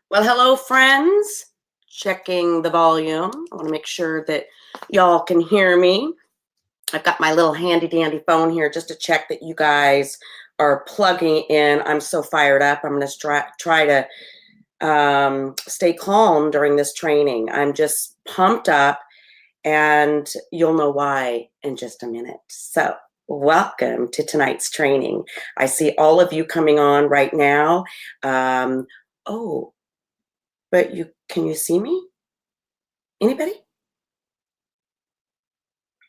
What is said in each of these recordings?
Well, hello, friends. Checking the volume. I want to make sure that y'all can hear me. I've got my little handy dandy phone here just to check that you guys are plugging in. I'm so fired up. I'm going to try to stay calm during this training. I'm just pumped up, and you'll know why in just a minute. So, welcome to tonight's training. I see all of you coming on right now. Oh, but can you see me? Anybody?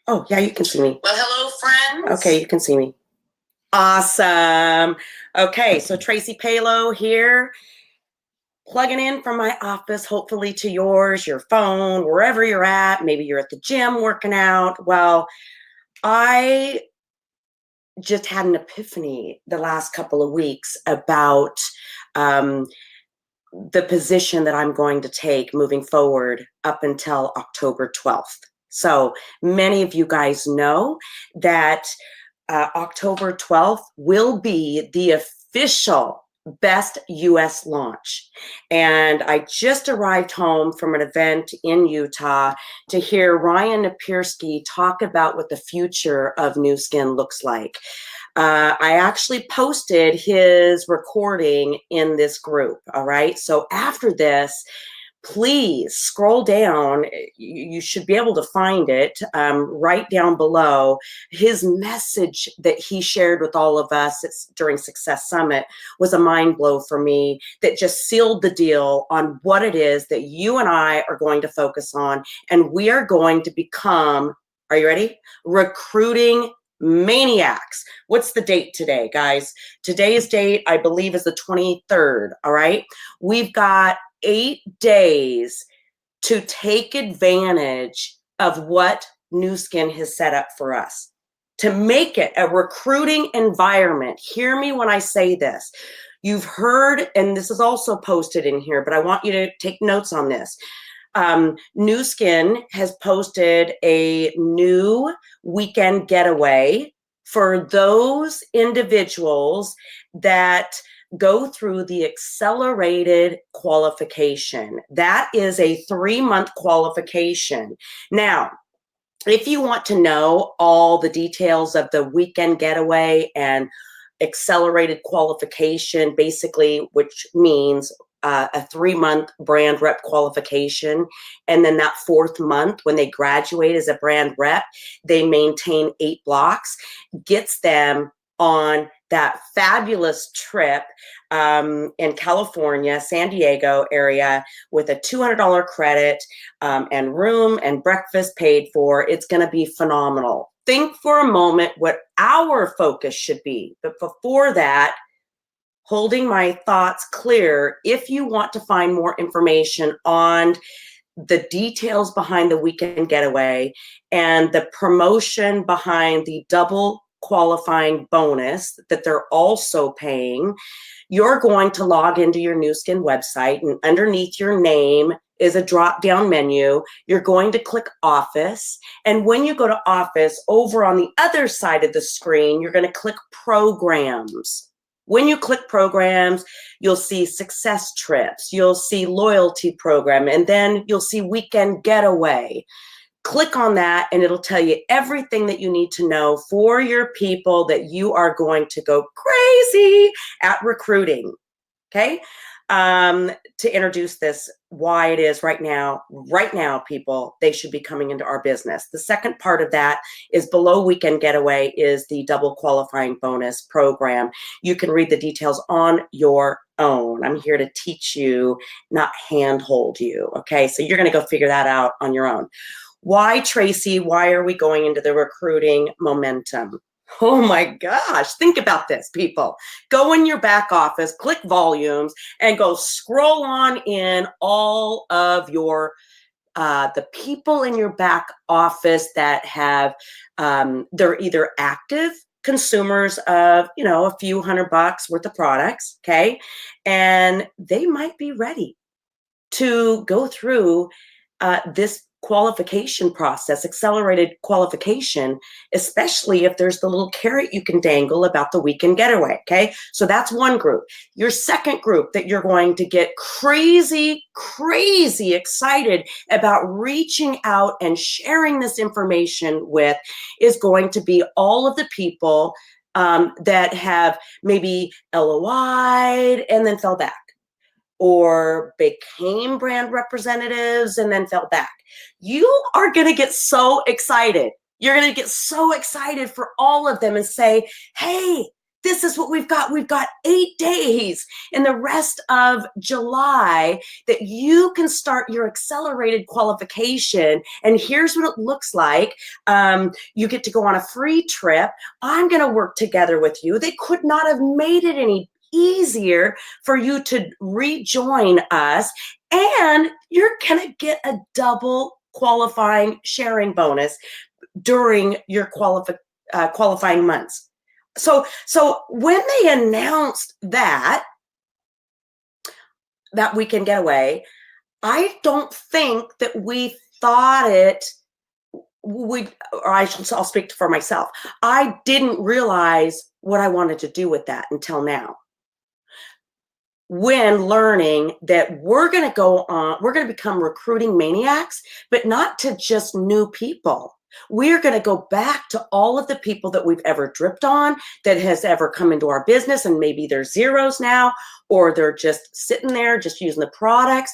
Oh, yeah, you can see me. Well, hello, friends. Okay, you can see me. Awesome. Okay, so Tracy Palo here, plugging in from my office, hopefully to yours, your phone, wherever you're at. Maybe you're at the gym working out. Well, I just had an epiphany the last couple of weeks about um, the position that I'm going to take moving forward up until October 12th. So many of you guys know that October 12th will be the official Best US launch. And I just arrived home from an event in Utah to hear Ryan Napierski talk about what the future of Nu Skin looks like. I actually posted his recording in this group. All right. So after this, please scroll down. You should be able to find it right down below. His message that he shared with all of us during Success Summit was a mind blow for me that just sealed the deal on what it is that you and I are going to focus on. And we are going to become, are you ready? Recruiting maniacs. What's the date today, guys? Today's date, I believe, is the 23rd. All right. We've got 8 days to take advantage of what Nu Skin has set up for us, to make it a recruiting environment. Hear me when I say this. You've heard, and this is also posted in here, but I want you to take notes on this. Nu Skin has posted a new weekend getaway for those individuals that go through the accelerated qualification. That is a 3-month qualification. Now, if you want to know all the details of the weekend getaway and accelerated qualification, basically, which means a 3-month brand rep qualification. And then that 4th month, when they graduate as a brand rep, they maintain 8 blocks, gets them on that fabulous trip in California, San Diego area, with a $200 credit and room and breakfast paid for. It's going to be phenomenal. Think for a moment what our focus should be. But before that, holding my thoughts clear, if you want to find more information on the details behind the weekend getaway and the promotion behind the double qualifying bonus that they're also paying, you're going to log into your Nu Skin website, and underneath your name is a drop-down menu. You're going to click Office, and when you go to Office, over on the other side of the screen, you're going to click Programs. When you click Programs, you'll see Success Trips, you'll see Loyalty Program, and then you'll see Weekend Getaway. Click on that and it'll tell you everything that you need to know for your people that you are going to go crazy at recruiting. Okay. To introduce this, why it is right now, people, they should be coming into our business. The second part of that is below Weekend Getaway is the double qualifying bonus program. You can read the details on your own. I'm here to teach you, not handhold you. Okay. So you're going to go figure that out on your own. Why, Tracy? Why are we going into the recruiting momentum? Oh my gosh, think about this, people. Go in your back office, click volumes, and go scroll on in all of your the people in your back office that have they're either active consumers of a few $100 worth of products, okay, and they might be ready to go through this qualification process, accelerated qualification, especially if there's the little carrot you can dangle about the weekend getaway, okay? So that's one group. Your second group that you're going to get crazy, crazy excited about reaching out and sharing this information with is going to be all of the people that have maybe LOI'd and then fell back, or became brand representatives and then fell back. You are going to get so excited. You're going to get so excited for all of them and say, hey, this is what we've got. We've got 8 days in the rest of July that you can start your accelerated qualification. And here's what it looks like. You get to go on a free trip. I'm going to work together with you. They could not have made it any easier for you to rejoin us, and you're gonna get a double qualifying sharing bonus during your qualifying months. So when they announced that weekend getaway, I don't think that we thought it would, or I'll speak for myself. I didn't realize what I wanted to do with that until now, when learning that we're going to become recruiting maniacs, but not to just new people. We're going to go back to all of the people that we've ever dripped on, that has ever come into our business, and maybe they're zeros now, or they're just sitting there just using the products.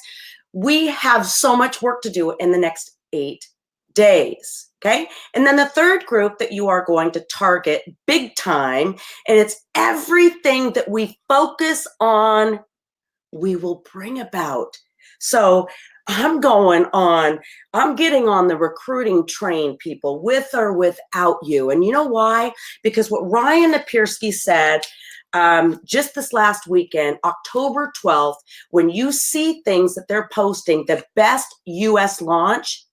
We have so much work to do in the next 8 days. Okay. And then the third group that you are going to target big time, and it's everything that we focus on, we will bring about. So I'm getting on the recruiting train, people, with or without you. And you know why? Because what Ryan Napierski said just this last weekend, October 12th, when you see things that they're posting, the best US launch,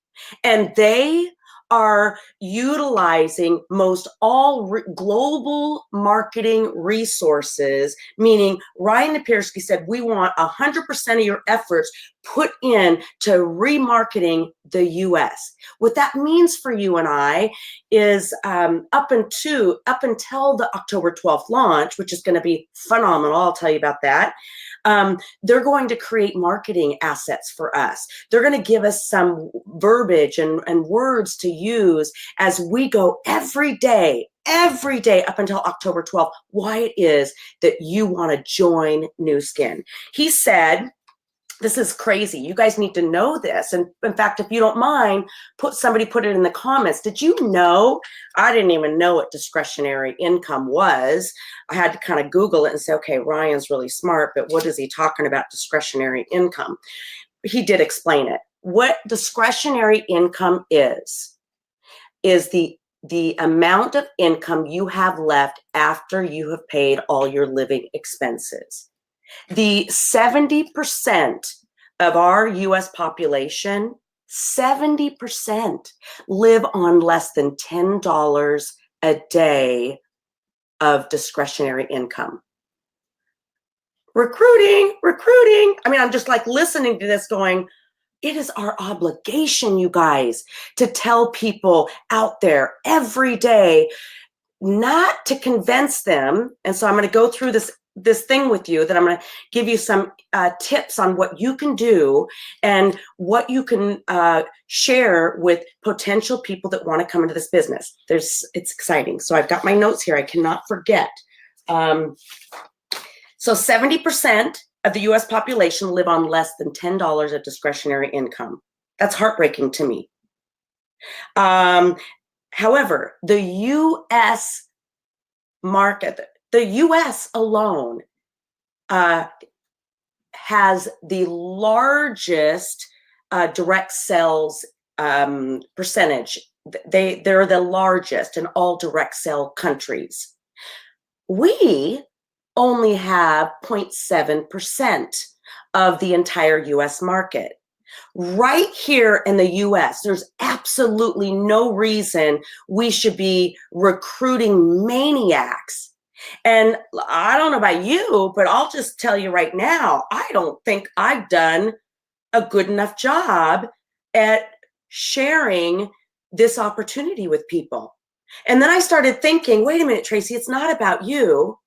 and they are utilizing most all global marketing resources, meaning Ryan Napierski said, we want 100% of your efforts put in to remarketing the US. What that means for you and I is up until the October 12th launch, which is going to be phenomenal. I'll tell you about that. They're going to create marketing assets for us. They're going to give us some verbiage and words to use as we go every day up until October 12th, why it is that you want to join Nu Skin. He said, this is crazy. You guys need to know this. And in fact, if you don't mind, somebody put it in the comments. Did you know? I didn't even know what discretionary income was. I had to kind of Google it and say, okay, Ryan's really smart, but what is he talking about discretionary income? He did explain it. What discretionary income is the amount of income you have left after you have paid all your living expenses. The 70% of our US population, 70% live on less than $10 a day of discretionary income. Recruiting. I mean, I'm just like listening to this going, it is our obligation, you guys, to tell people out there every day, not to convince them. And so I'm going to go through this thing with you, that I'm going to give you some tips on what you can do and what you can share with potential people that want to come into this business. It's exciting. So I've got my notes here. I cannot forget. So 70% of the US population live on less than $10 of discretionary income. That's heartbreaking to me. However, the US market, the US alone has the largest direct sales percentage. They're the largest in all direct sell countries. We only have 0.7% of the entire US market. Right here in the US, there's absolutely no reason we should be recruiting maniacs. And I don't know about you, but I'll just tell you right now, I don't think I've done a good enough job at sharing this opportunity with people. And then I started thinking, wait a minute, Tracy, it's not about you.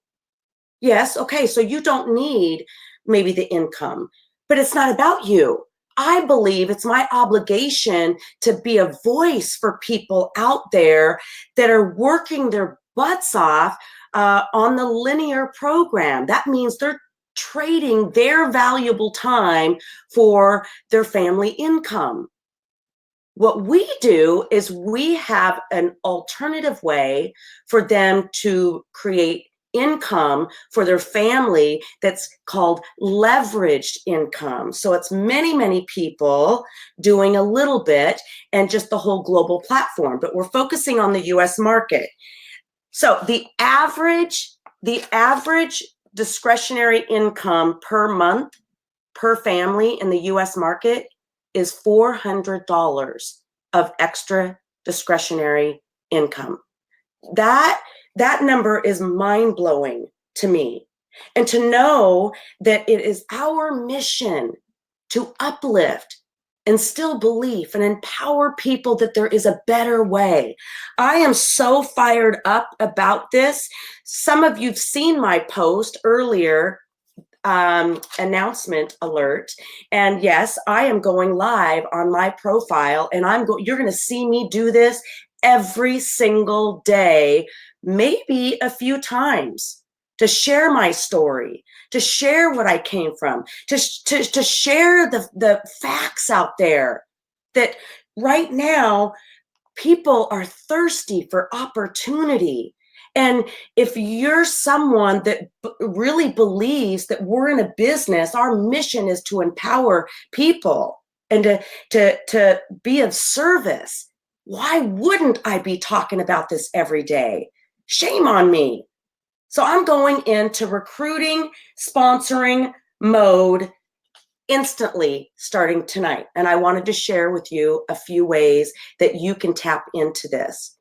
Yes, okay, so you don't need maybe the income, but it's not about you. I believe it's my obligation to be a voice for people out there that are working their butts off on the linear program. That means they're trading their valuable time for their family income. What we do is we have an alternative way for them to create income for their family that's called leveraged income. So it's many, many people doing a little bit and just the whole global platform, but we're focusing on the US market. So the average discretionary income per month per family in the US market is $400 of extra discretionary income. That number is mind-blowing to me. And to know that it is our mission to uplift, instill belief, and empower people that there is a better way. I am so fired up about this. Some of you've seen my post earlier, announcement alert. And yes, I am going live on my profile, and you're going to see me do this every single day, maybe a few times, to share my story, to share what I came from, to share the facts out there that right now people are thirsty for opportunity. And if you're someone that really believes that we're in a business, our mission is to empower people and to be of service, why wouldn't I be talking about this every day? Shame on me. So I'm going into recruiting, sponsoring mode instantly starting tonight. And I wanted to share with you a few ways that you can tap into this.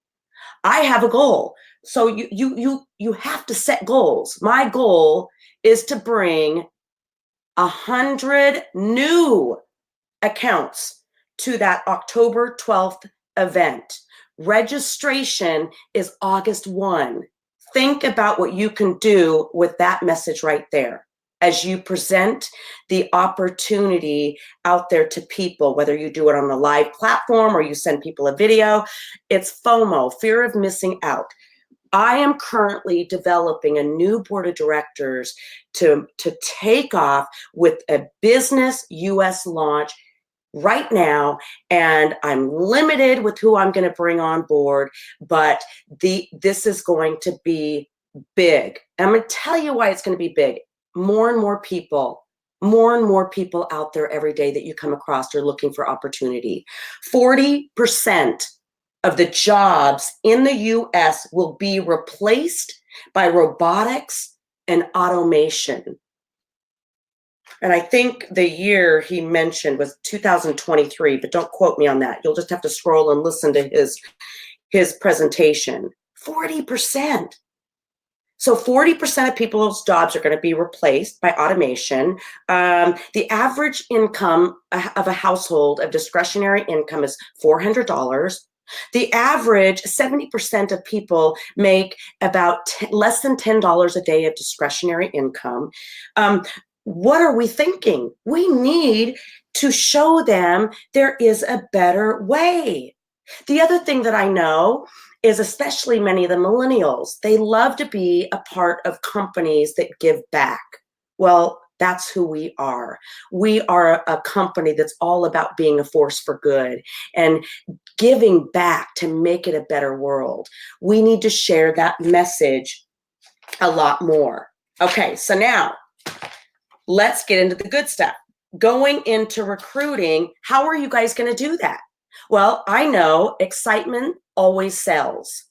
I have a goal. So you have to set goals. My goal is to bring 100 new accounts to that October 12th event. Registration is August 1. Think about what you can do with that message right there as you present the opportunity out there to people, whether you do it on a live platform or you send people a video. It's FOMO, fear of missing out. I am currently developing a new board of directors to take off with a business US launch right now, and I'm limited with who I'm going to bring on board, but this is going to be big. And I'm going to tell you why it's going to be big. More and more people out there every day that you come across are looking for opportunity. 40% of the jobs in the US will be replaced by robotics and automation. And I think the year he mentioned was 2023, but don't quote me on that. You'll just have to scroll and listen to his presentation. 40%. So 40% of people's jobs are going to be replaced by automation. The average income of a household of discretionary income is $400. The average 70% of people make about less than $10 a day of discretionary income. What are we thinking? We need to show them there is a better way. The other thing that I know is, especially many of the millennials, they love to be a part of companies that give back. Well, that's who we are. We are a company that's all about being a force for good and giving back to make it a better world. We need to share that message a lot more. Okay, so now let's get into the good stuff. Going into recruiting, how are you guys going to do that? Well, I know excitement always sells.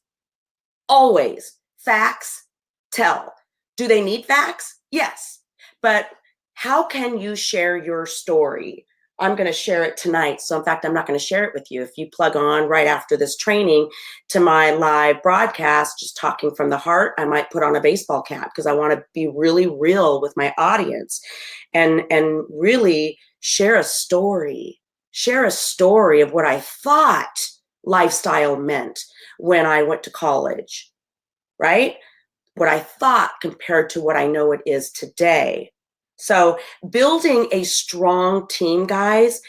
Always. Facts tell. Do they need facts? Yes. But how can you share your story? I'm going to share it tonight. So in fact, I'm not going to share it with you. If you plug on right after this training to my live broadcast, just talking from the heart, I might put on a baseball cap because I want to be really real with my audience and really share a story. share a story of what I thought lifestyle meant when I went to college, right? What I thought compared to what I know it is today. So building a strong team, guys,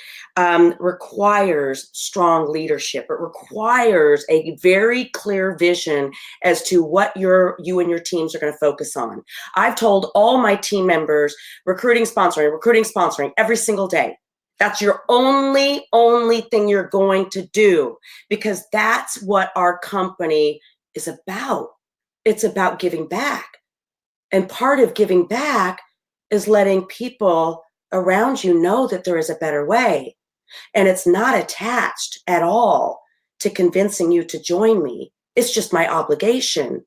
requires strong leadership. It requires a very clear vision as to what you and your teams are going to focus on. I've told all my team members, recruiting, sponsoring every single day. That's your only thing you're going to do, because that's what our company is about. It's about giving back. And part of giving back is letting people around you know that there is a better way. And it's not attached at all to convincing you to join me. It's just my obligation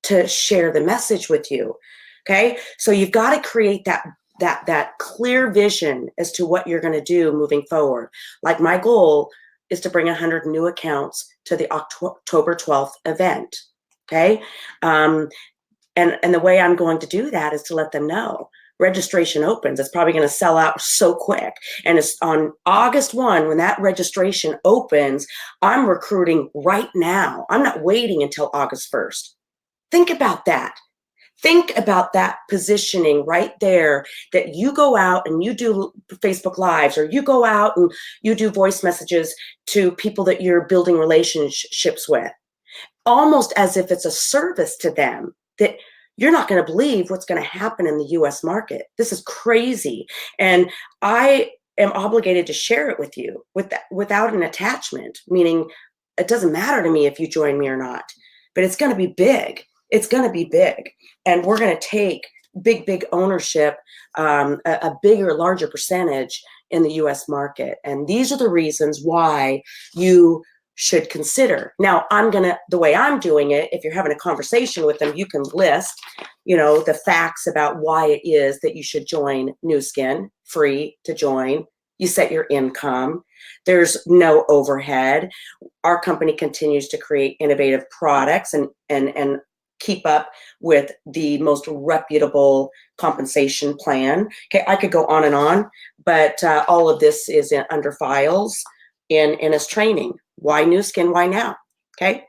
to share the message with you. Okay? So you've got to create that clear vision as to what you're going to do moving forward. Like, my goal is to bring 100 new accounts to the October 12th event. Okay. And the way I'm going to do that is to let them know registration opens. It's probably going to sell out so quick. And it's on August 1, when that registration opens, I'm recruiting right now. I'm not waiting until August 1st. Think about that. Think about that positioning right there, that you go out and you do Facebook Lives, or you go out and you do voice messages to people that you're building relationships with, almost as if it's a service to them, that you're not going to believe what's going to happen in the US market. This is crazy. And I am obligated to share it with you without an attachment, meaning it doesn't matter to me if you join me or not, but it's going to be big. It's going to be big. And we're going to take big ownership, a bigger, larger percentage in the US market. And these are the reasons why you should consider. Now, the way I'm doing it, if you're having a conversation with them, you can list, the facts about why it is that you should join Nu Skin, free to join. You set your income. There's no overhead. Our company continues to create innovative products and keep up with the most reputable compensation plan. Okay, I could go on and on, but all of this is under files in as training. Why Nu Skin? Why now? Okay.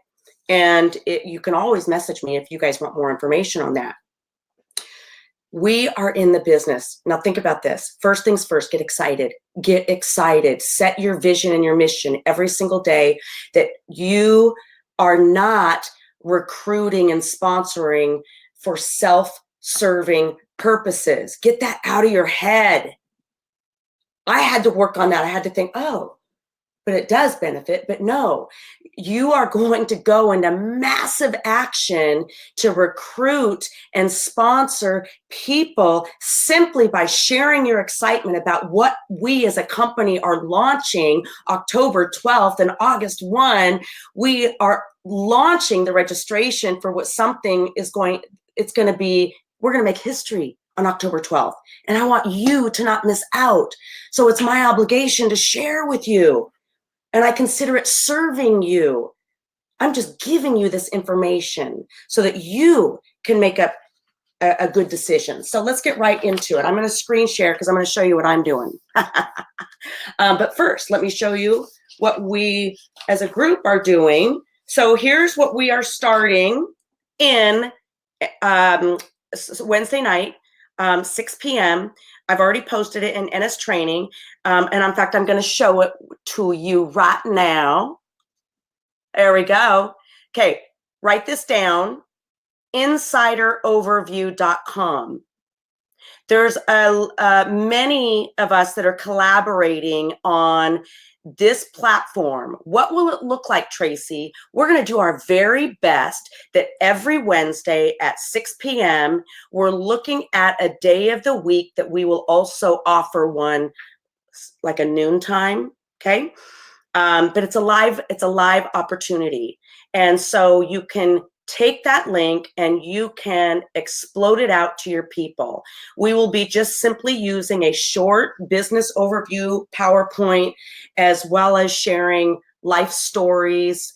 And you can always message me if you guys want more information on that. We are in the business. Now think about this. First things first, get excited. Get excited. Set your vision and your mission every single day, that you are not recruiting and sponsoring for self-serving purposes. Get that out of your head. I had to work on that. I had to think, oh, but it does benefit. But no, you are going to go into massive action to recruit and sponsor people simply by sharing your excitement about what we as a company are launching October 12th and August 1. We are launching the registration for what something is going, it's going to be, we're going to make history on October 12th. And I want you to not miss out. So it's my obligation to share with you. And I consider it serving you. I'm just giving you this information so that you can make up a good decision. So let's get right into it. I'm going to screen share because I'm going to show you what I'm doing. But first, let me show you what we as a group are doing. So here's what we are starting in Wednesday night, 6 p.m. I've already posted it in NS Training. And in fact, I'm going to show it to you right now. There we go. Okay, write this down, insideroverview.com. There's many of us that are collaborating on this platform. What will it look like, Tracy? We're going to do our very best that every Wednesday at 6 p.m., we're looking at a day of the week that we will also offer one like a noontime. Okay. But it's a live opportunity. And so you can take that link and you can explode it out to your people. We will be just simply using a short business overview PowerPoint, as well as sharing life stories,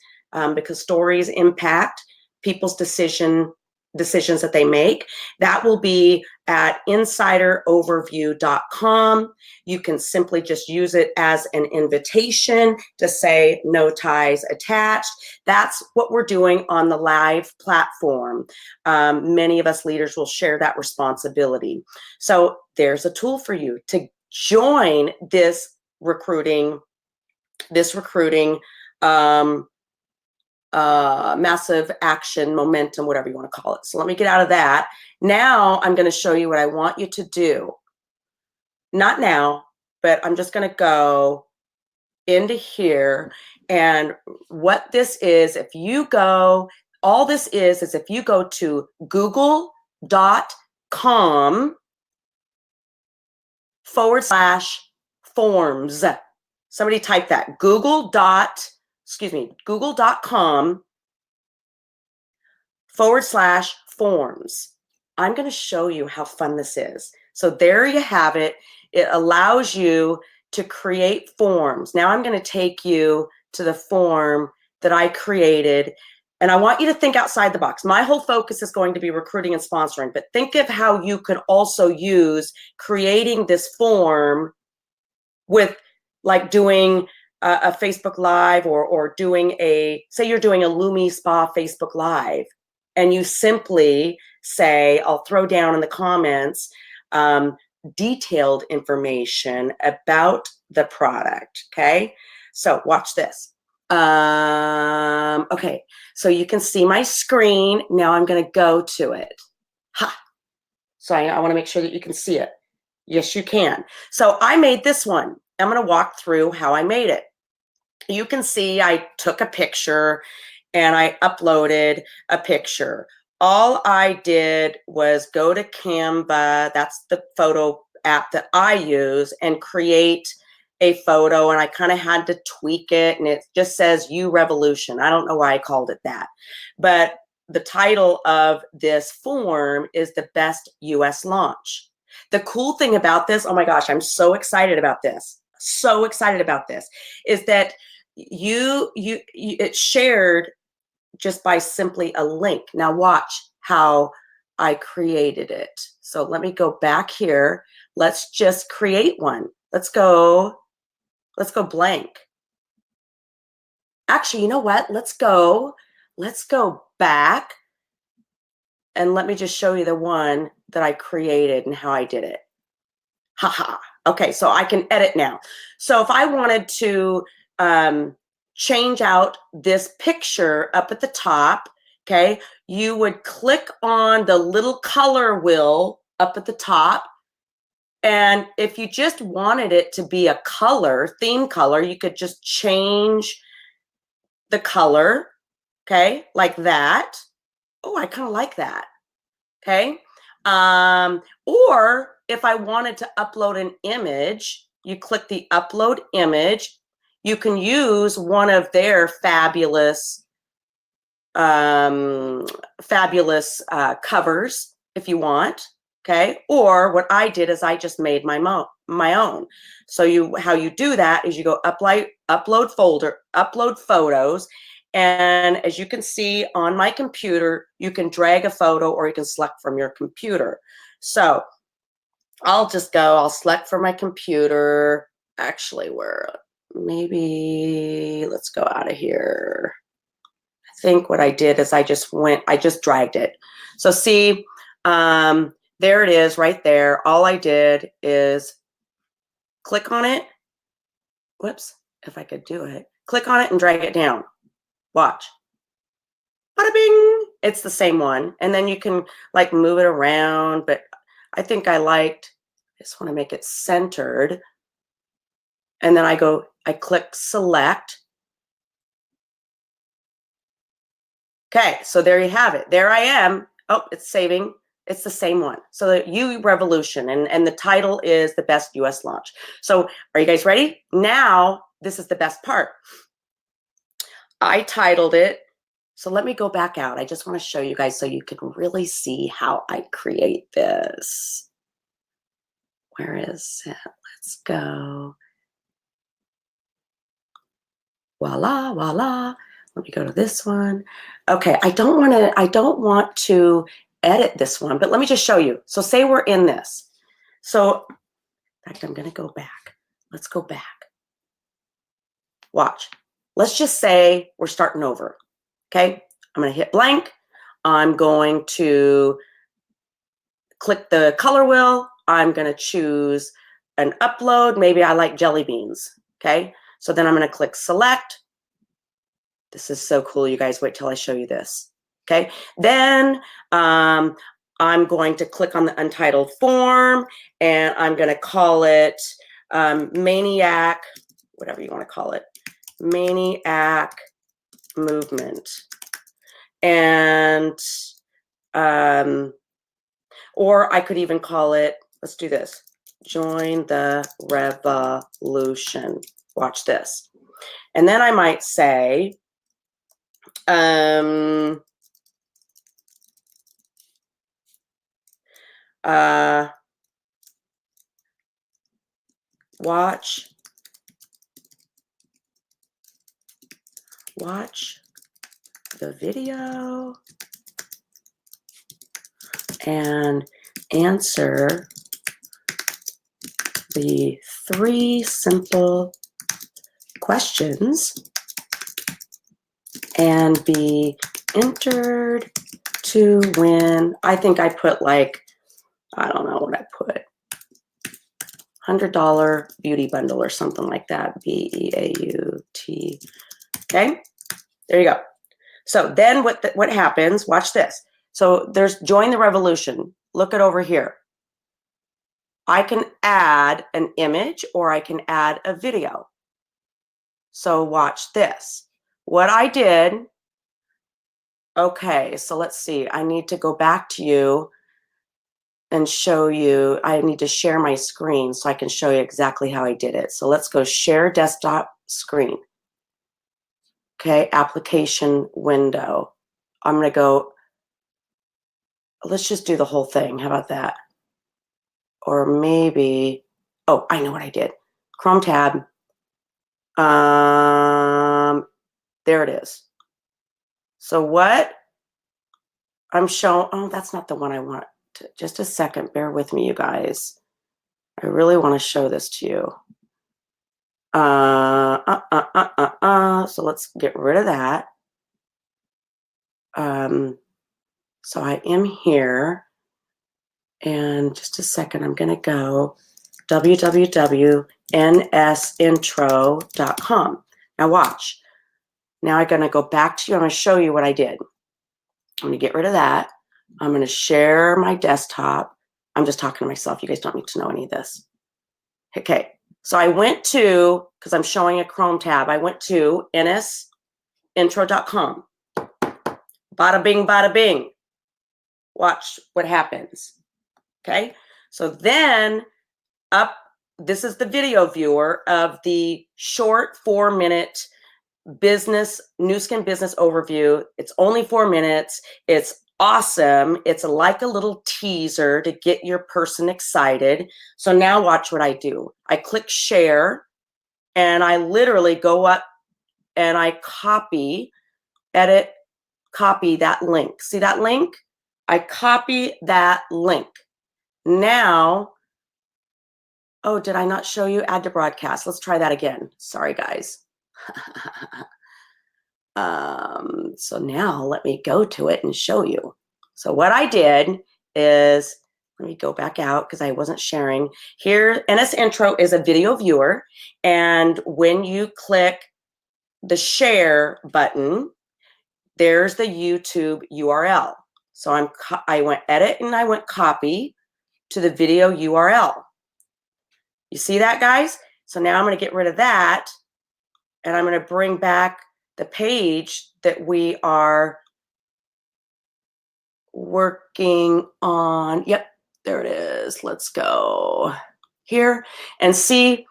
because stories impact people's decisions that they make. That will be at insideroverview.com. You can simply just use it as an invitation to say no ties attached. That's what we're doing on the live platform. Many of us leaders will share that responsibility. So there's a tool for you to join this recruiting massive action, momentum, whatever you want to call it. So let me get out of that. Now I'm going to show you what I want you to do. Not now, but I'm just going to go into here. And what this is, if you go, all this is if you go to google.com/forms. Somebody type that, google.com/forms. I'm going to show you how fun this is. So there you have it. It allows you to create forms. Now I'm going to take you to the form that I created. And I want you to think outside the box. My whole focus is going to be recruiting and sponsoring, but think of how you could also use creating this form with like doing a Facebook Live or doing say you're doing a Lumi Spa Facebook Live, and you simply say, I'll throw down in the comments, detailed information about the product, okay? So watch this. Okay, so you can see my screen. Now I'm gonna go to it. Ha! So I wanna make sure that you can see it. Yes, you can. So I made this one. I'm gonna walk through how I made it. You can see I took a picture and I uploaded a picture. All I did was go to Canva, that's the photo app that I use, and create a photo, and I kind of had to tweak it, and it just says You Revolution. I don't know why I called it that, but the title of this form is The Best US Launch. The cool thing about this, oh my gosh, I'm so excited about this. So excited about this, is that it's shared just by simply a link. Now watch how I created it. So let me go back here. Let's just create one. Let's go blank. Actually, you know what? Let's go back and let me just show you the one that I created and how I did it. Haha. Okay, so I can edit now. So if I wanted to change out this picture up at the top, okay, you would click on the little color wheel up at the top. And if you just wanted it to be a color, theme color, you could just change the color, okay, like that. Oh, I kind of like that, okay. Or if I wanted to upload an image, you click the upload image. You can use one of their fabulous covers if you want, okay? Or what I did is I just made my own. So how you do that is you go upload photos, and as you can see on my computer, you can drag a photo or you can select from your computer. So I'll select from my computer. Actually, maybe let's go out of here. I think what I did is I just dragged it. So see, there it is right there. All I did is click on it. Whoops, if I could do it. Click on it and drag it down. Watch. Bada bing! It's the same one. And then you can like move it around, but I think I just want to make it centered. And then I click select. Okay, so there you have it. There I am. Oh, it's saving. It's the same one. So the You Revolution, and the title is The Best US Launch. So are you guys ready? Now, this is the best part. I titled it. So let me go back out. I just want to show you guys so you can really see how I create this. Where is it? Let's go. Voila, voila. Let me go to this one. Okay, I don't want to edit this one, but let me just show you. So say we're in this. So in fact, I'm going to go back. Let's go back. Watch. Let's just say we're starting over. Okay. I'm going to hit blank. I'm going to click the color wheel. I'm going to choose an upload. Maybe I like jelly beans. Okay. So then I'm going to click select. This is so cool. You guys wait till I show you this. Okay. Then I'm going to click on the untitled form and I'm going to call it Maniac, whatever you want to call it, Maniac movement. And or I could even call it, let's do this, join the revolution. Watch this. And then I might say, watch the video and answer the 3 simple questions and be entered to win. I think I put like, I don't know what I put, $100 beauty bundle or something like that. B-E-A-U-T. Okay, there you go. So then what happens, watch this. So there's join the revolution. Look at over here. I can add an image or I can add a video. So watch this. What I did, okay, so let's see. I need to go back to you and show you. I need to share my screen so I can show you exactly how I did it. So let's go share desktop screen. Okay, application window. I'm going to go, let's just do the whole thing. How about that? Or maybe, oh, I know what I did. Chrome tab. There it is. So what I'm showing, oh, that's not the one I want. Just a second, bear with me, you guys. I really want to show this to you. So let's get rid of that. So I am here, and just a second, I'm going to go www.nsintro.com. Now watch. Now I'm going to go back to you. I'm going to show you what I did. I'm going to get rid of that. I'm going to share my desktop. I'm just talking to myself. You guys don't need to know any of this. Okay. So I went to, because I'm showing a Chrome tab, I went to nsintro.com. Bada bing, bada bing. Watch what happens. Okay. So then this is the video viewer of the short 4-minute business, Nu Skin business overview. It's only 4 minutes. It's awesome. It's like a little teaser to get your person excited. So now watch what I do. I click share and I literally go up and I copy, edit, copy that link. See that link? I copy that link. Now, oh, did I not show you add to broadcast? Let's try that again. Sorry, guys. So now let me go to it and show you. So what I did is, let me go back out because I wasn't sharing. Here, NS Intro is a video viewer. And when you click the share button, there's the YouTube URL. So I went edit and I went copy to the video URL. You see that, guys? So now I'm going to get rid of that. And I'm going to bring back the page that we are working on. Yep, there it is. Let's go here and see.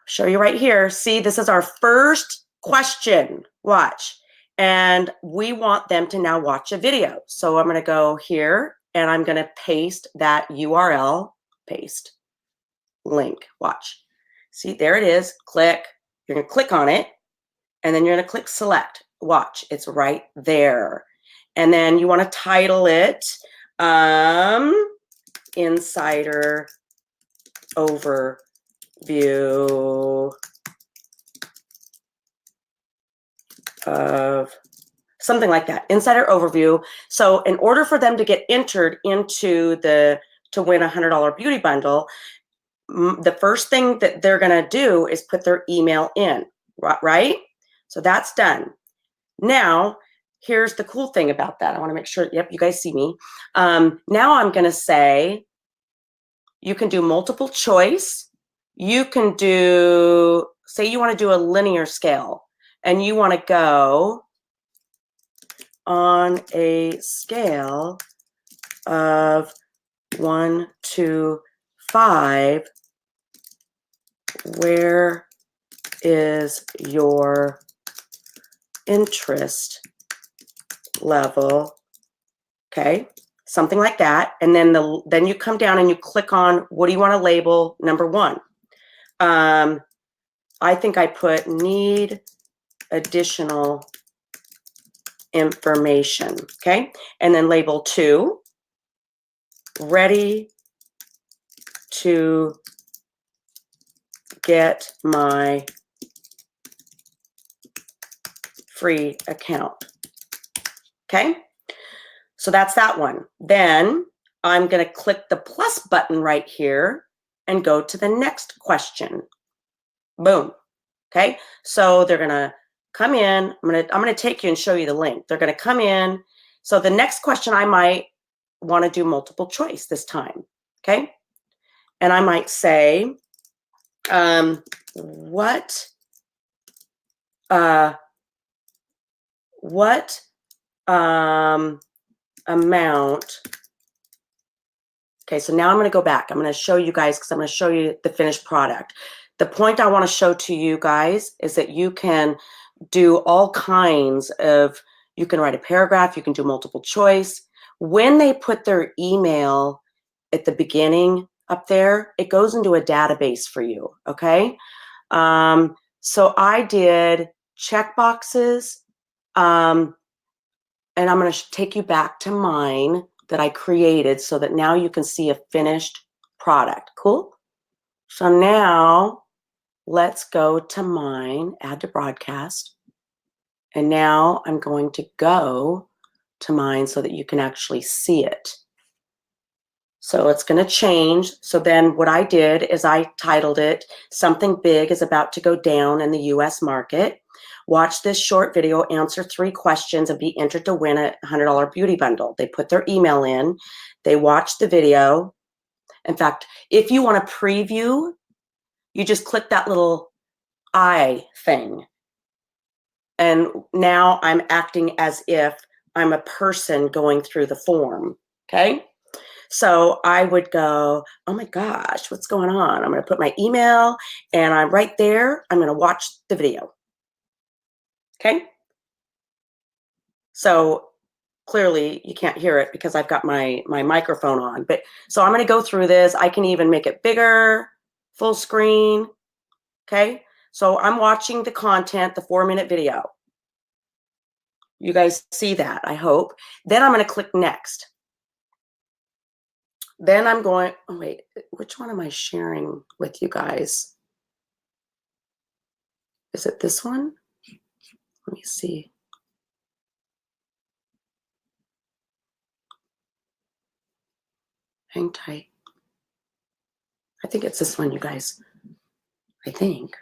Show you right here. See, this is our first question. Watch. And we want them to now watch a video. So I'm going to go here and I'm going to paste that URL, paste link. Watch. See, there it is. Click. You're going to click on it. And then you're going to click select. Watch, it's right there. And then you want to title it Insider Overview of something like that, Insider Overview. So in order for them to get entered into to win $100 beauty bundle, the first thing that they're going to do is put their email in, right? So that's done. Now, here's the cool thing about that. I want to make sure, yep, you guys see me. Now I'm going to say, you can do multiple choice. You can do, say you want to do a linear scale, and you want to go on a scale of 1 to 5, where is your interest level? Okay, something like that. And then then you come down and you click on, what do you want to label number 1? I think I put need additional information. Okay, and then label 2, ready to get my free account. Okay, so that's that one. Then I'm going to click the plus button right here and go to the next question. Boom. Okay, so they're going to come in. I'm going to take you and show you the link. They're going to come in. So the next question, I might want to do multiple choice this time. Okay, and I might say, what amount. Okay, so now I'm going to go back. I'm going to show you guys, because I'm going to show you the finished product. The point I want to show to you guys is that you can do all kinds of, you can write a paragraph, you can do multiple choice. When they put their email at the beginning up there, it goes into a database for you, okay? So I did check boxes, and I'm going to take you back to mine that I created so that now you can see a finished product. Cool? So now let's go to mine, add to broadcast. And now I'm going to go to mine so that you can actually see it. So it's going to change. So then what I did is I titled it, Something Big is About to Go Down in the US Market. Watch this short video, answer 3 questions, and be entered to win a $100 beauty bundle. They put their email in. They watch the video. In fact, if you want to preview, you just click that little eye thing. And now I'm acting as if I'm a person going through the form, okay? So I would go, oh my gosh, what's going on? I'm going to put my email, and I'm right there. I'm going to watch the video. Okay. So clearly you can't hear it because I've got my microphone on. But so I'm going to go through this. I can even make it bigger, full screen. Okay. So I'm watching the content, the 4-minute video. You guys see that, I hope. Then I'm going to click next. Then I'm going, oh wait, which one am I sharing with you guys? Is it this one? Let me see. Hang tight. I think it's this one, you guys. I think.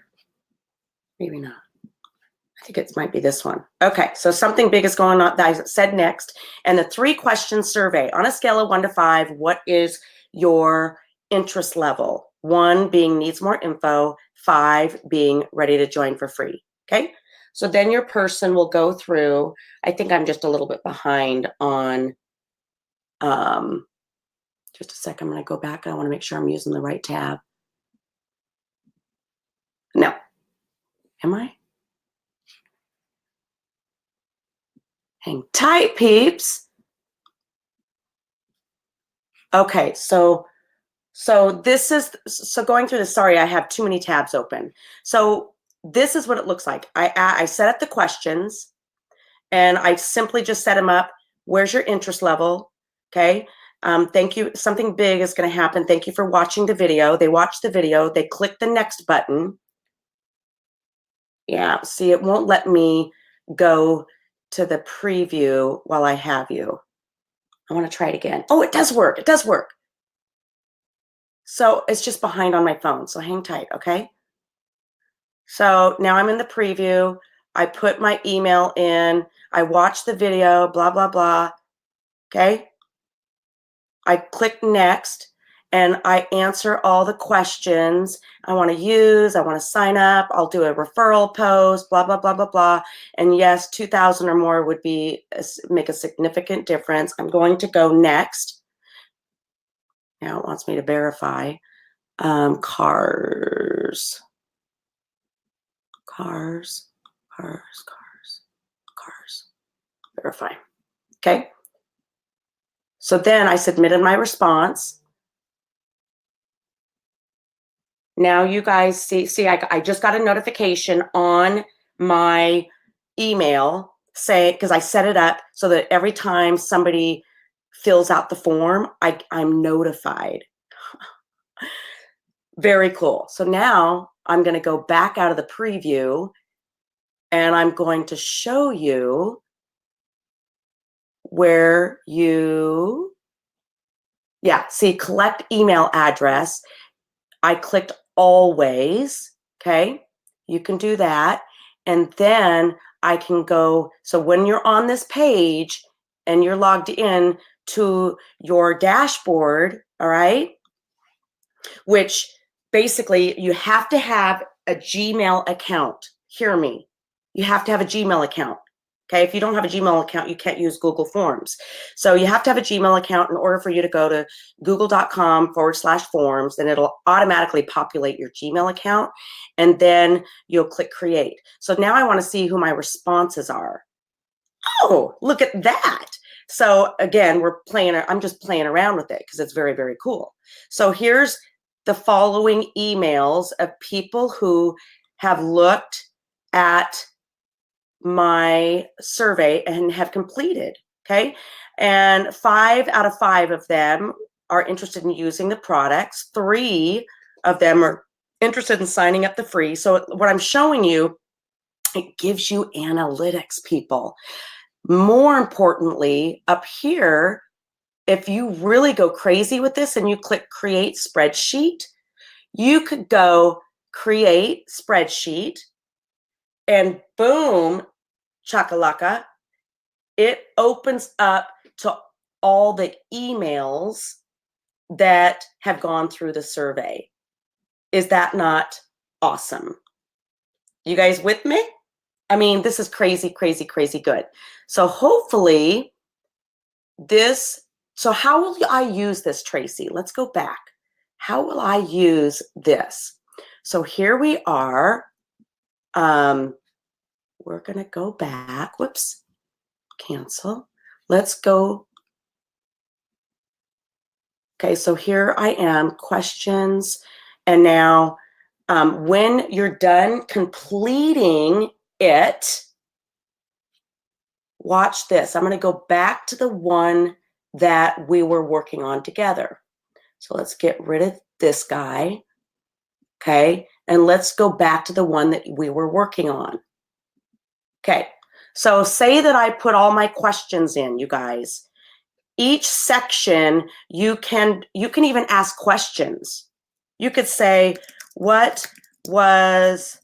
Maybe not. I think it might be this one. Okay, so something big is going on. I said next. And the 3-question survey. On a scale of 1 to 5, what is your interest level? 1 being needs more info, 5 being ready to join for free. Okay, so then your person will go through. I think I'm just a little bit behind on, just a second, I'm going to go back. I want to make sure I'm using the right tab. No. Am I? Hang tight, peeps. Okay, so this is, so going through this, sorry, I have too many tabs open. So this is what it looks like. I set up the questions, and I simply just set them up Where's your interest level? Okay. Thank you. Something big is going to happen. Thank you for watching the video. They watch the video. They click the next button. Yeah. See, it won't let me go to the preview while I have you. I want to try it again. Oh, it does work. It does work. So it's just behind on my phone. So hang tight. Okay. So now I'm in the preview. I put my email in. I watch the video, blah, blah, blah. Okay. I click next and I answer all the questions I want to use. I want to sign up. I'll do a referral post, blah, blah, blah, blah, blah. And yes, 2,000 or more would make a significant difference. I'm going to go next. Now it wants me to verify. Cars. Verify. Okay. So then I submitted my response. Now you guys see I just got a notification on my email because I set it up so that every time somebody fills out the form, I'm notified. Very cool. So now I'm going to go back out of the preview and I'm going to show you where see, collect email address. I clicked always, okay? You can do that. And then I can go, so when you're on this page and you're logged in to your dashboard, all right? Which basically you have to have a Gmail account. Hear me. You have to have a Gmail account. Okay, if you don't have a Gmail account, you can't use Google Forms. So you have to have a Gmail account in order for you to go to google.com/forms, and it'll automatically populate your Gmail account, and then you'll click create. So now I want to see who my responses are. Oh, look at that. So again, I'm just playing around with it because it's very, very cool. So here's the following emails of people who have looked at my survey and have completed, okay? And 5 out of 5 of them are interested in using the products. 3 of them are interested in signing up the free. So what I'm showing you, it gives you analytics, people. More importantly, up here, if you really go crazy with this and you click create spreadsheet, you could go create spreadsheet and boom, chakalaka, it opens up to all the emails that have gone through the survey. Is that not awesome? You guys with me? I mean, this is crazy, crazy, crazy good. So hopefully so how will I use this, Tracy? Let's go back. How will I use this? So here we are. We're going to go back. Whoops. Cancel. Let's go. Okay, so here I am, questions. And now when you're done completing it, watch this. I'm going to go back to the one that we were working on together. So let's get rid of this guy. Okay, and let's go back to the one that we were working on. Okay, so say that I put all my questions in, you guys. Each section, you can even ask questions. You could say, what was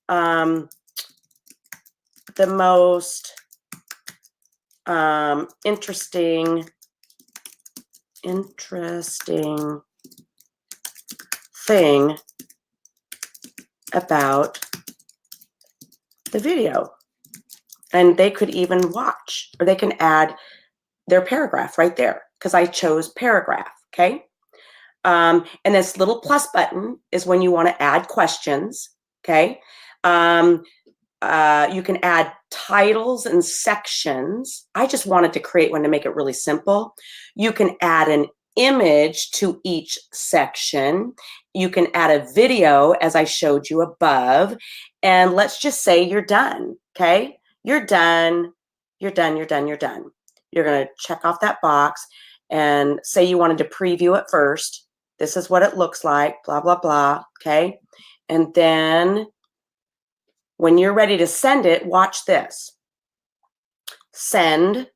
the most interesting thing about the video? And they could even watch, or they can add their paragraph right there because I chose paragraph, okay? And this little plus button is when you want to add questions, okay? You can add titles and sections. I just wanted to create one to make it really simple. You can add an image to each section. You can add a video as I showed you above. And let's just say you're done, okay? You're done. you're done, you're done, you're done. You're going to check off that box and say you wanted to preview it first. This is what it looks like, blah, blah, blah, okay? And then when you're ready to send it, watch this. Send.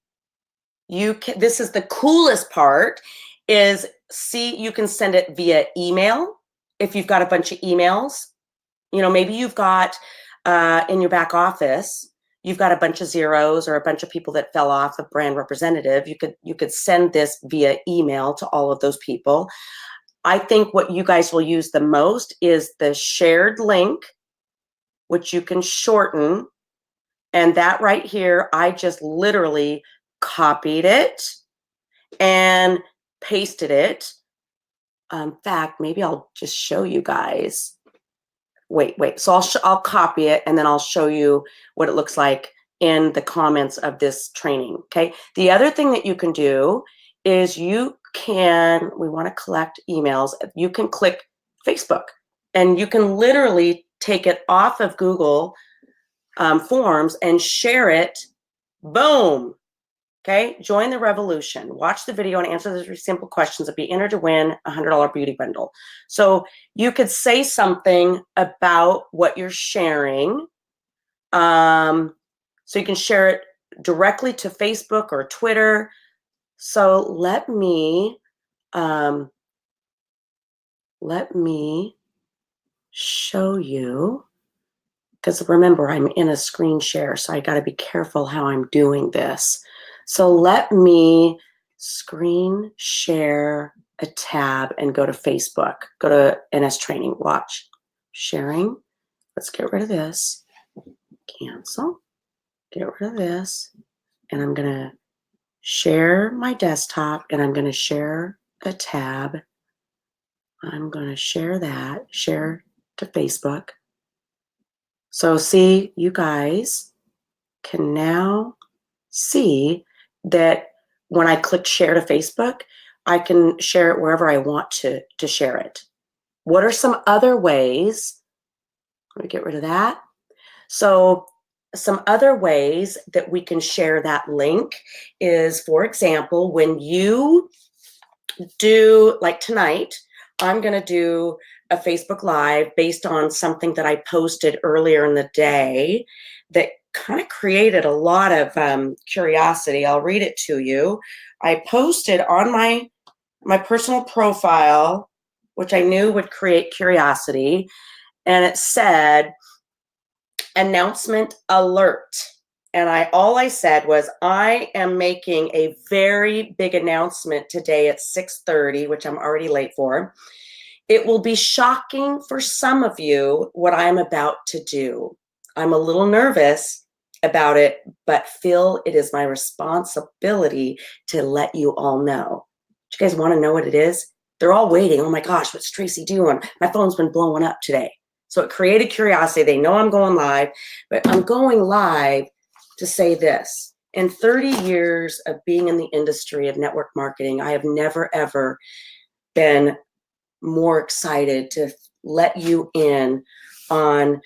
This is the coolest part is, see, you can send it via email if you've got a bunch of emails. You know, maybe you've got in your back office, you've got a bunch of zeros or a bunch of people that fell off the brand representative. You could send this via email to all of those people. I think what you guys will use the most is the shared link, which you can shorten. And that right here, I just literally copied it and pasted it. In fact, maybe I'll just show you guys. Wait. So I'll copy it and then I'll show you what it looks like in the comments of this training. Okay. The other thing that you can do is we want to collect emails. You can click Facebook and you can literally take it off of Google Forms and share it. Boom. Okay, join the revolution. Watch the video and answer the 3 simple questions and be entered to win a $100 beauty bundle. So you could say something about what you're sharing. So you can share it directly to Facebook or Twitter. So let me show you, because remember, I'm in a screen share, so I got to be careful how I'm doing this. So let me screen share a tab and go to Facebook. Go to NS Training. Watch. Sharing. Let's get rid of this. Cancel. Get rid of this. And I'm going to share my desktop, and I'm going to share a tab. I'm going to share that. Share to Facebook. So see, you guys can now see that when I click share to Facebook, I can share it wherever I want to share it. What are some other ways? Let me get rid of that. So some other ways that we can share that link is, for example, when you do, like tonight, I'm going to do a Facebook Live based on something that I posted earlier in the day that kind of created a lot of curiosity. I'll read it to you. I posted on my personal profile, which I knew would create curiosity, and it said, announcement alert. And all I said was, I am making a very big announcement today at 6:30, which I'm already late for. It will be shocking for some of you what I'm about to do. I'm a little nervous about it, but feel it is my responsibility to let you all know. Do you guys want to know what it is? They're all waiting. Oh my gosh, what's Tracy doing? My phone's been blowing up today. So it created curiosity. They know I'm going live, but I'm going live to say this. In 30 years of being in the industry of network marketing, I have never, ever been more excited to let you in on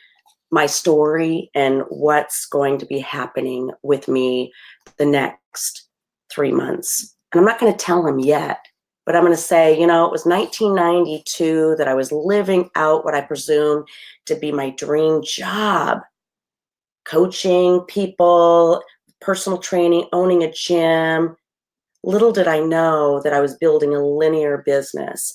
my story and what's going to be happening with me the next 3 months. And I'm not going to tell them yet, but I'm going to say, it was 1992 that I was living out what I presume to be my dream job. Coaching people, personal training, owning a gym. Little did I know that I was building a linear business.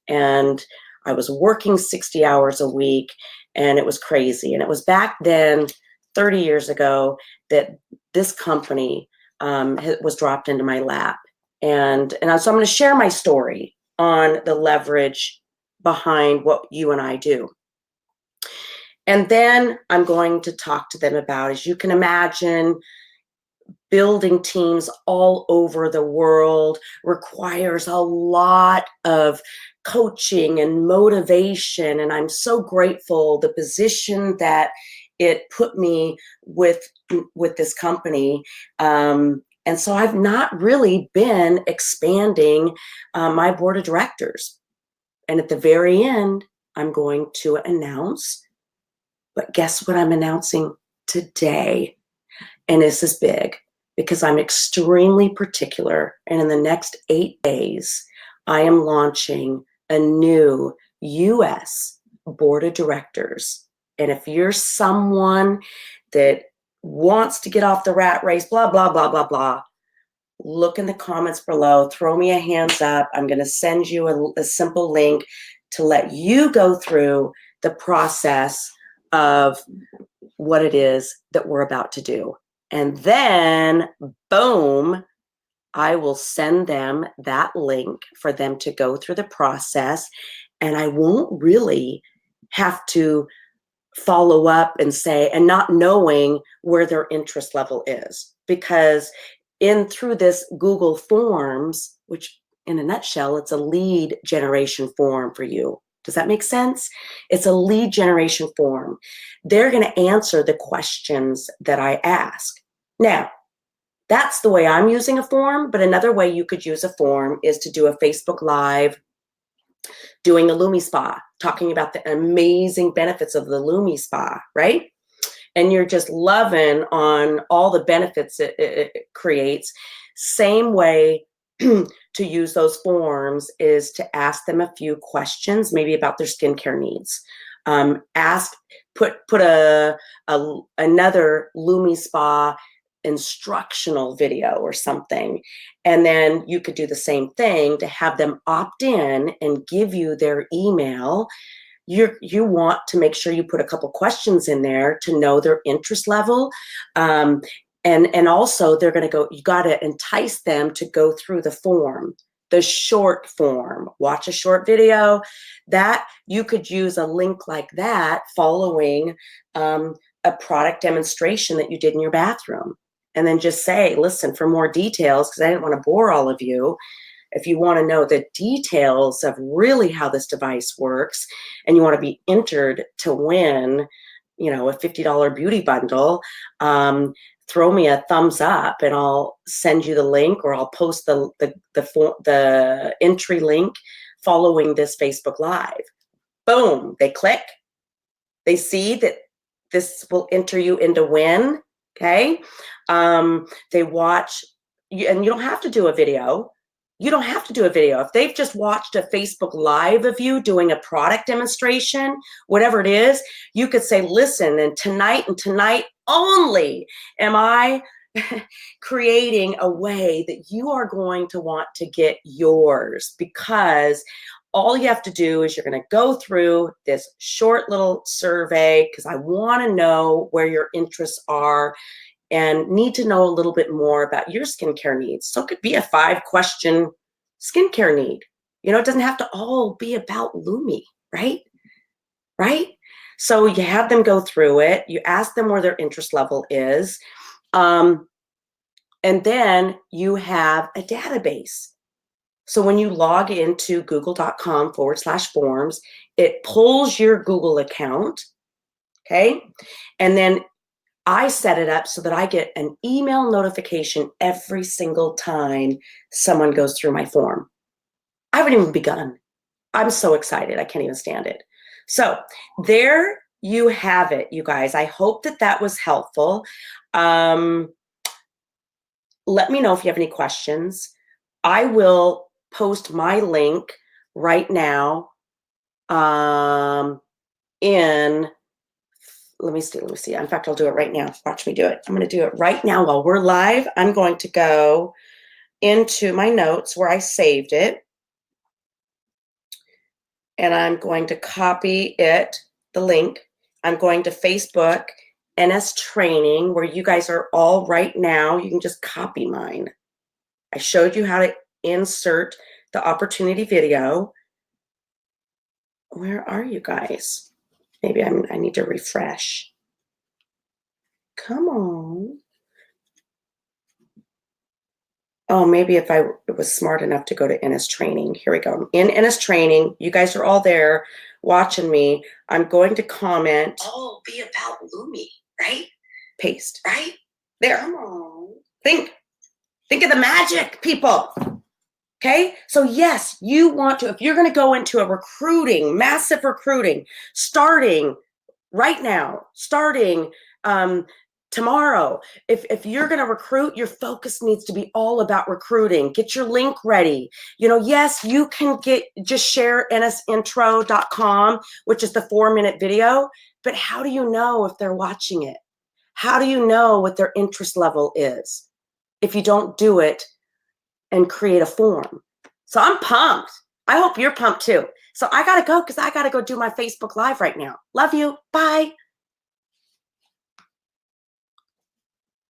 And I was working 60 hours a week, and it was crazy. And it was back then, 30 years ago, that this company was dropped into my lap. And so I'm going to share my story on the leverage behind what you and I do. And then I'm going to talk to them about, as you can imagine, building teams all over the world requires a lot of coaching and motivation. And I'm so grateful the position that it put me with this company. And so I've not really been expanding my board of directors. And at the very end, I'm going to announce, but guess what I'm announcing today? And this is big. because I'm extremely particular. And in the next 8 days, I am launching a new US board of directors. And if you're someone that wants to get off the rat race, blah, blah, blah, blah, blah, look in the comments below, throw me a hands up. I'm going to send you a simple link to let you go through the process of what it is that we're about to do. And then, boom, I will send them that link for them to go through the process. And I won't really have to follow up and say, and not knowing where their interest level is. Because through this Google Forms, which in a nutshell, it's a lead generation form for you. Does that make sense? It's a lead generation form. They're going to answer the questions that I ask. Now, that's the way I'm using a form, but another way you could use a form is to do a Facebook Live doing a Lumi Spa, talking about the amazing benefits of the Lumi Spa, right? And you're just loving on all the benefits it creates. Same way to use those forms is to ask them a few questions, maybe about their skincare needs. Put another Lumi Spa instructional video or something, and then you could do the same thing to have them opt in and give you their email. You want to make sure you put a couple questions in there to know their interest level. And also they're going to go, you got to entice them to go through the form, the short form, watch a short video. That you could use a link like that following a product demonstration that you did in your bathroom. And then just say, listen, for more details, because I didn't want to bore all of you, if you want to know the details of really how this device works and you want to be entered to win, a $50 beauty bundle, throw me a thumbs up and I'll send you the link, or I'll post the entry link following this Facebook Live. Boom, they click. They see that this will enter you into win. Okay. They watch, and you don't have to do a video. You don't have to do a video. If they've just watched a Facebook Live of you doing a product demonstration, whatever it is, you could say, listen, and tonight only am I creating a way that you are going to want to get yours, because all you have to do is you're going to go through this short little survey, because I want to know where your interests are and need to know a little bit more about your skincare needs. So it could be a 5-question skincare need. It doesn't have to all be about Lumi, right? Right? So you have them go through it. You ask them where their interest level is. And then you have a database. So when you log into google.com/forms, it pulls your Google account, okay? And then I set it up so that I get an email notification every single time someone goes through my form. I haven't even begun. I'm so excited. I can't even stand it. So there you have it, you guys. I hope that was helpful. Let me know if you have any questions. I will post my link right now let me see. In fact, I'll do it right now. Watch me do it. I'm going to do it right now while we're live. I'm going to go into my notes where I saved it, and I'm going to copy the link. I'm going to Facebook NS Training, where you guys are all right now. You can just copy mine. I showed you how to insert the opportunity video. Where are you guys? Maybe I need to refresh. Come on. Oh, maybe if I was smart enough to go to NS Training. Here we go. In NS Training, you guys are all there watching me. I'm going to comment. Oh, be about Lumi, right? Paste. Right? There. Come on. Think of the magic, people. Okay, so yes, you want to, if you're going to go into a massive recruiting, starting right now, tomorrow, if you're going to recruit, your focus needs to be all about recruiting. Get your link ready. Yes, you can just share nsintro.com, which is the 4-minute video, but how do you know if they're watching it? How do you know what their interest level is if you don't do it and create a form? So I'm pumped. I hope you're pumped too. So I got to go because I got to go do my Facebook Live right now. Love you. Bye.